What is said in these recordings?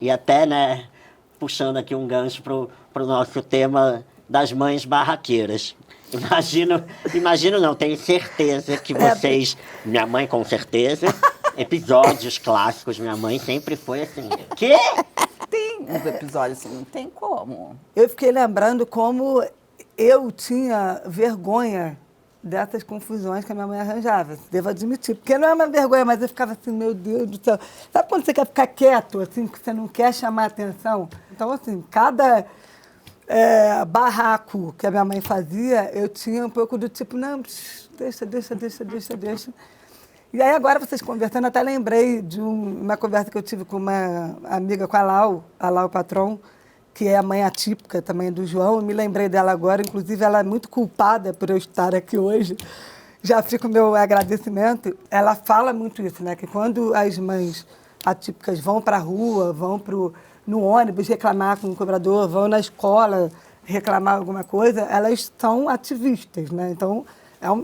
E até, né, puxando aqui um gancho pro nosso tema das mães barraqueiras. Imagino não, tenho certeza que vocês, minha mãe com certeza, episódios clássicos, minha mãe sempre foi assim, quê? Tem uns episódios assim, não tem como. Eu fiquei lembrando como eu tinha vergonha dessas confusões que a minha mãe arranjava. Devo admitir. Porque não é uma vergonha, mas eu ficava assim, meu Deus do céu. Sabe quando você quer ficar quieto, assim, que você não quer chamar atenção? Então, assim, cada barraco que a minha mãe fazia, eu tinha um pouco do tipo, não, deixa. E aí agora, vocês conversando, até lembrei de uma conversa que eu tive com uma amiga, com a Lau Patron, que é a mãe atípica também do João. Eu me lembrei dela agora, inclusive ela é muito culpada por eu estar aqui hoje. Já fica o meu agradecimento. Ela fala muito isso, né? Que quando as mães atípicas vão para a rua, vão no ônibus reclamar com o cobrador, vão na escola reclamar alguma coisa, elas são ativistas, né? Então,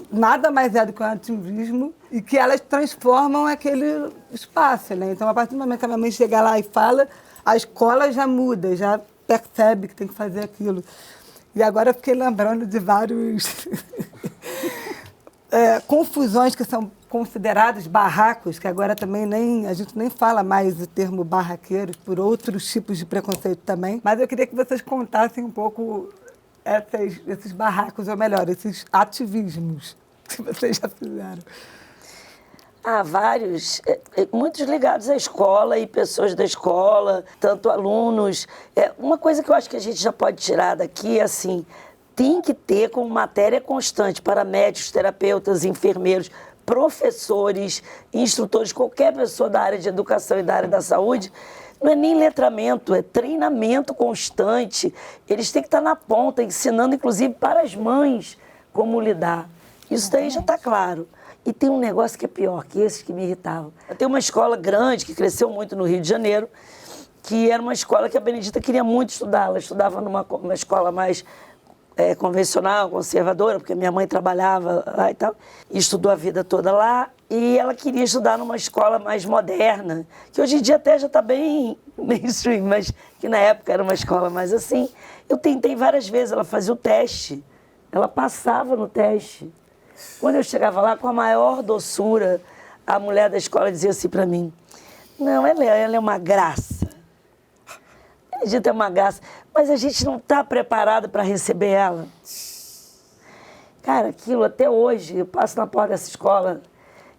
nada mais é do que um ativismo e que elas transformam aquele espaço, né? Então, a partir do momento que a minha mãe chega lá e fala, a escola já muda, já percebe que tem que fazer aquilo. E agora eu fiquei lembrando de vários confusões que são considerados barracos, que agora também a gente nem fala mais o termo barraqueiros, por outros tipos de preconceito também. Mas eu queria que vocês contassem um pouco esses barracos, ou melhor, esses ativismos que vocês já fizeram. Há vários, muitos ligados à escola e pessoas da escola, tanto alunos. Uma coisa que eu acho que a gente já pode tirar daqui é assim, tem que ter como matéria constante para médicos, terapeutas, enfermeiros, professores, instrutores, qualquer pessoa da área de educação e da área da saúde, não é nem letramento, é treinamento constante. Eles têm que estar na ponta, ensinando, inclusive, para as mães como lidar. Isso daí já está claro. E tem um negócio que é pior, que esses que me irritavam. Tem uma escola grande, que cresceu muito no Rio de Janeiro, que era uma escola que a Benedita queria muito estudar. Ela estudava numa escola mais convencional, conservadora, porque minha mãe trabalhava lá e tal, e estudou a vida toda lá, e ela queria estudar numa escola mais moderna, que hoje em dia até já está bem mainstream, mas que na época era uma escola mais assim. Eu tentei várias vezes, ela fazia o teste, ela passava no teste. Quando eu chegava lá, com a maior doçura, a mulher da escola dizia assim para mim, não, ela é uma graça. A Benedita é uma graça, mas a gente não está preparado para receber ela. Cara, aquilo até hoje, eu passo na porta dessa escola,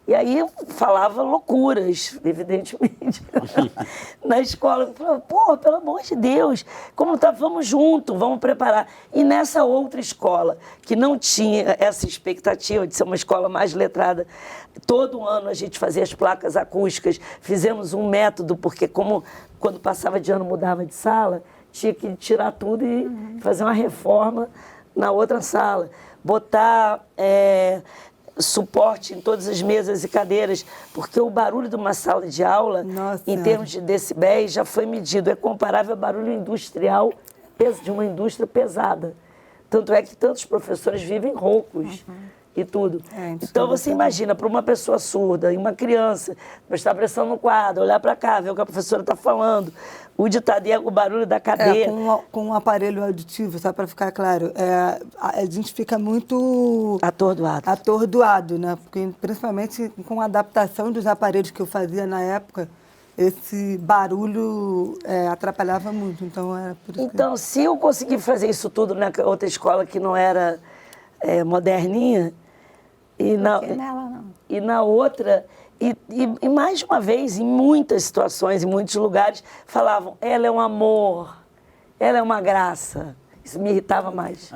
e aí eu falava loucuras, evidentemente, na escola. Eu falava, pô, pelo amor de Deus, como tá, vamos junto, vamos preparar. E nessa outra escola, que não tinha essa expectativa de ser uma escola mais letrada, todo ano a gente fazia as placas acústicas, fizemos um método, porque como quando passava de ano mudava de sala, tinha que tirar tudo e fazer uma reforma na outra sala. Botar suporte em todas as mesas e cadeiras, porque o barulho de uma sala de aula, em termos de decibéis, já foi medido. É comparável ao barulho industrial de uma indústria pesada. Tanto é que tantos professores vivem roucos e tudo. Então, você imagina, para uma pessoa surda e uma criança, prestar pressão no quadro, olhar para cá, ver o que a professora está falando, o ditado, o barulho da cadeira. Com um aparelho auditivo, só para ficar claro, a gente fica muito atordoado, né? Porque, principalmente com a adaptação dos aparelhos que eu fazia na época, esse barulho atrapalhava muito. Então, se eu conseguir fazer isso tudo na outra escola que não era moderninha, e na outra... E mais uma vez, em muitas situações, em muitos lugares, falavam, ela é um amor, ela é uma graça. Isso me irritava mais.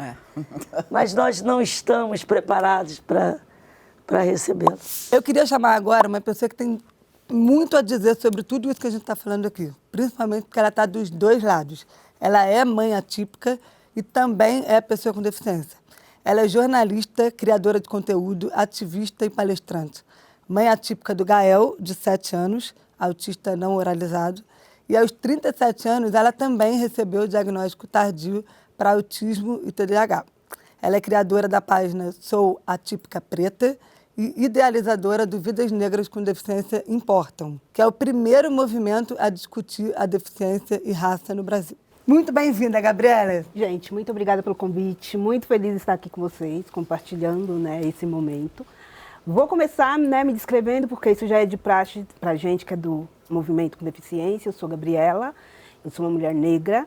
Mas nós não estamos preparados para recebê-la. Eu queria chamar agora uma pessoa que tem muito a dizer sobre tudo isso que a gente está falando aqui, principalmente porque ela está dos dois lados. Ela é mãe atípica e também é pessoa com deficiência. Ela é jornalista, criadora de conteúdo, ativista e palestrante. Mãe atípica do Gael, de 7 anos, autista não oralizado. E aos 37 anos, ela também recebeu o diagnóstico tardio para autismo e TDAH. Ela é criadora da página Sou Atípica Preta e idealizadora do Vidas Negras com Deficiência Importam, que é o primeiro movimento a discutir a deficiência e raça no Brasil. Muito bem-vinda, Gabriela. Gente, muito obrigada pelo convite. Muito feliz de estar aqui com vocês, compartilhando, né, esse momento. Vou começar, né, me descrevendo, porque isso já é de praxe para gente que é do movimento com deficiência. Eu sou Gabriela, eu sou uma mulher negra.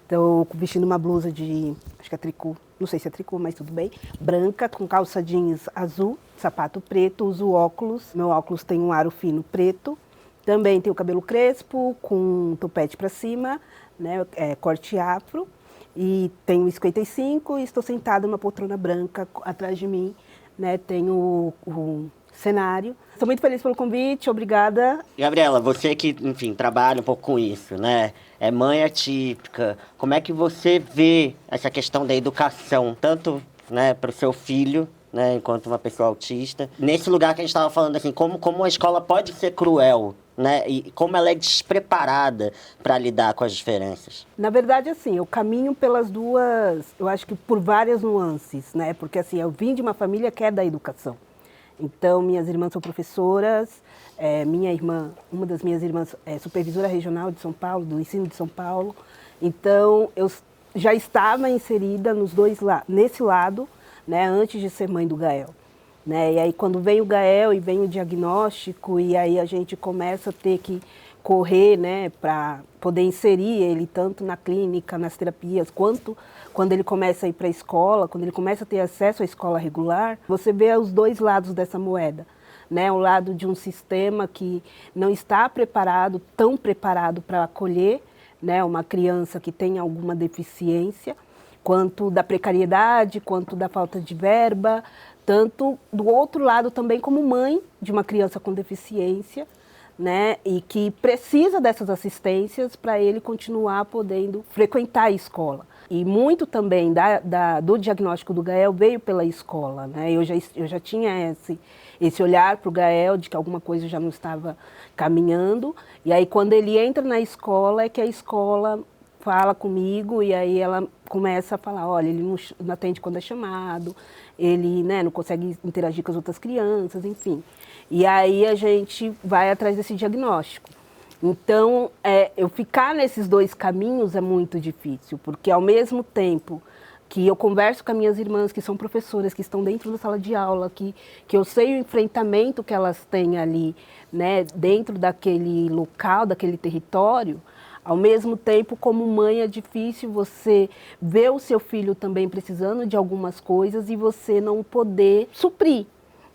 Estou vestindo uma blusa de, acho que é tricô, não sei se é tricô, mas tudo bem, branca, com calça jeans azul, sapato preto, uso óculos. Meu óculos tem um aro fino preto. Também tenho cabelo crespo, com um topete para cima, né, corte afro. E tenho 55 e estou sentada numa poltrona branca atrás de mim, né, tenho o cenário. Estou muito feliz pelo convite, obrigada. Gabriela, você que, enfim, trabalha um pouco com isso, né? É mãe atípica. Como é que você vê essa questão da educação, tanto, né, para o seu filho, né, enquanto uma pessoa autista, nesse lugar que a gente estava falando, assim, como a escola pode ser cruel, né? E como ela é despreparada para lidar com as diferenças? Na verdade, assim, eu caminho pelas duas, eu acho que por várias nuances, né? Porque, assim, eu vim de uma família que é da educação. Então, minhas irmãs são professoras, minha irmã, uma das minhas irmãs é supervisora regional de São Paulo, do ensino de São Paulo. Então, eu já estava inserida nesse lado, né, antes de ser mãe do Gael. Né? E aí, quando vem o Gael e vem o diagnóstico, e aí a gente começa a ter que correr, né, para poder inserir ele tanto na clínica, nas terapias, quanto quando ele começa a ir para a escola, quando ele começa a ter acesso à escola regular, você vê os dois lados dessa moeda. Né? O lado de um sistema que não está preparado, tão preparado para acolher, né, uma criança que tem alguma deficiência, quanto da precariedade, quanto da falta de verba, tanto do outro lado também como mãe de uma criança com deficiência, né, e que precisa dessas assistências para ele continuar podendo frequentar a escola. E muito também do diagnóstico do Gael veio pela escola. Né? Eu já tinha esse olhar para o Gael de que alguma coisa já não estava caminhando. E aí, quando ele entra na escola, é que a escola fala comigo e aí ela começa a falar, olha, ele não atende quando é chamado, ele, né, não consegue interagir com as outras crianças, enfim. E aí a gente vai atrás desse diagnóstico. Então, eu ficar nesses dois caminhos é muito difícil, porque ao mesmo tempo que eu converso com as minhas irmãs, que são professoras, que estão dentro da sala de aula, que eu sei o enfrentamento que elas têm ali, né, dentro daquele local, daquele território, ao mesmo tempo, como mãe, é difícil você ver o seu filho também precisando de algumas coisas e você não poder suprir,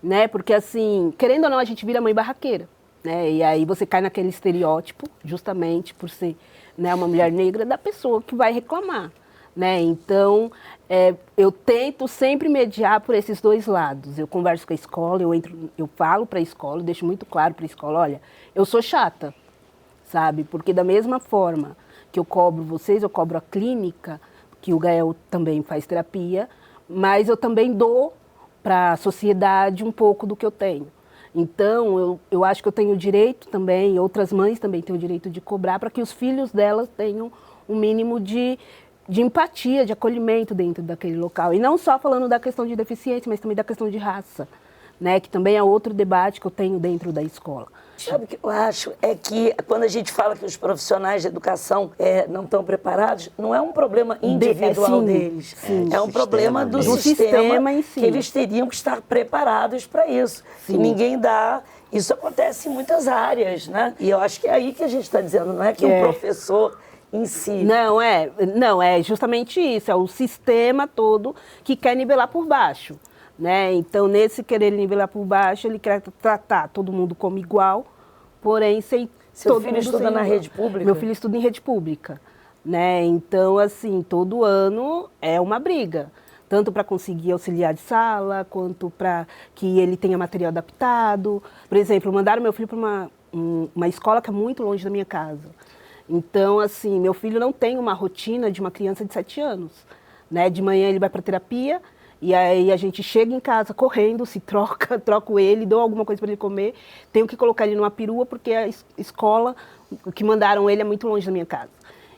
né? Porque, assim, querendo ou não, a gente vira mãe barraqueira. Né? E aí você cai naquele estereótipo, justamente por ser, né, uma mulher negra, da pessoa que vai reclamar. Né? Então, eu tento sempre mediar por esses dois lados. Eu converso com a escola, eu falo para a escola, eu deixo muito claro para a escola, olha, eu sou chata, sabe? Porque da mesma forma que eu cobro vocês, eu cobro a clínica, que o Gael também faz terapia, mas eu também dou para a sociedade um pouco do que eu tenho. Então, eu acho que eu tenho o direito também, outras mães também têm o direito de cobrar para que os filhos delas tenham um mínimo de empatia, de acolhimento dentro daquele local. E não só falando da questão de deficiência, mas também da questão de raça, né? Que também é outro debate que eu tenho dentro da escola. Sabe o que eu acho? É que quando a gente fala que os profissionais de educação não estão preparados, não é um problema individual deles. Sim, é um problema do sistema em si. Que eles teriam que estar preparados para isso. Sim. E ninguém dá. Isso acontece em muitas áreas, né? E eu acho que é aí que a gente está dizendo, não é que o professor em si. Não, é justamente isso. É o sistema todo que quer nivelar por baixo. Né? Então, nesse querer nivelar por baixo, ele quer tratar todo mundo como igual, porém sem Seu filho estuda na rede pública? Meu filho estuda em rede pública. Né? Então, assim, todo ano é uma briga. Tanto para conseguir auxiliar de sala, quanto para que ele tenha material adaptado. Por exemplo, mandaram meu filho para uma escola que é muito longe da minha casa. Então, assim, meu filho não tem uma rotina de uma criança de 7 anos. Né? De manhã ele vai para terapia, e aí a gente chega em casa correndo, se troco ele, dou alguma coisa para ele comer, tenho que colocar ele numa perua porque a escola que mandaram ele é muito longe da minha casa.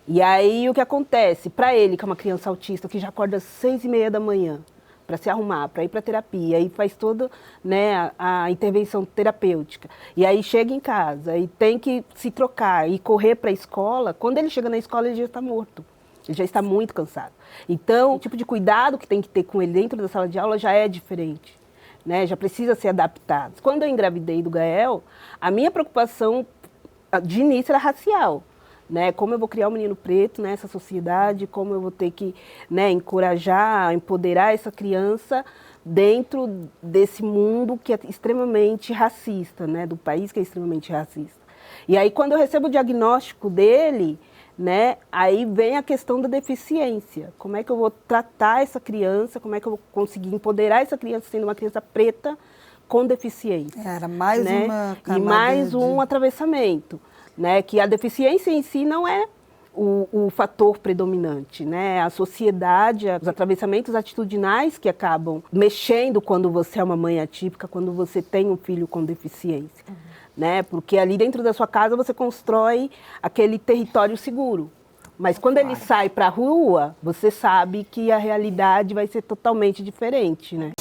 E aí o que acontece? Para ele, que é uma criança autista, que já acorda às 6h30 da manhã, para se arrumar, para ir para terapia, e faz toda, né, a intervenção terapêutica. E aí chega em casa e tem que se trocar e correr para a escola. Quando ele chega na escola, ele já está morto. Ele já está muito cansado. Então, o tipo de cuidado que tem que ter com ele dentro da sala de aula já é diferente, né? Já precisa ser adaptado. Quando eu engravidei do Gael, a minha preocupação de início era racial, né? Como eu vou criar um menino preto nessa sociedade, como eu vou ter que, né, encorajar, empoderar essa criança dentro desse mundo que é extremamente racista, né? Do país que é extremamente racista. E aí, quando eu recebo o diagnóstico dele, né, aí vem a questão da deficiência. Como é que eu vou tratar essa criança, como é que eu vou conseguir empoderar essa criança sendo uma criança preta com deficiência. Era mais, né? uma E mais um atravessamento, né? Que a deficiência em si não é o fator predominante, né? A sociedade, os atravessamentos atitudinais que acabam mexendo quando você é uma mãe atípica, quando você tem um filho com deficiência. Né? Porque ali dentro da sua casa você constrói aquele território seguro. Mas quando ele sai para a rua, você sabe que a realidade vai ser totalmente diferente, né?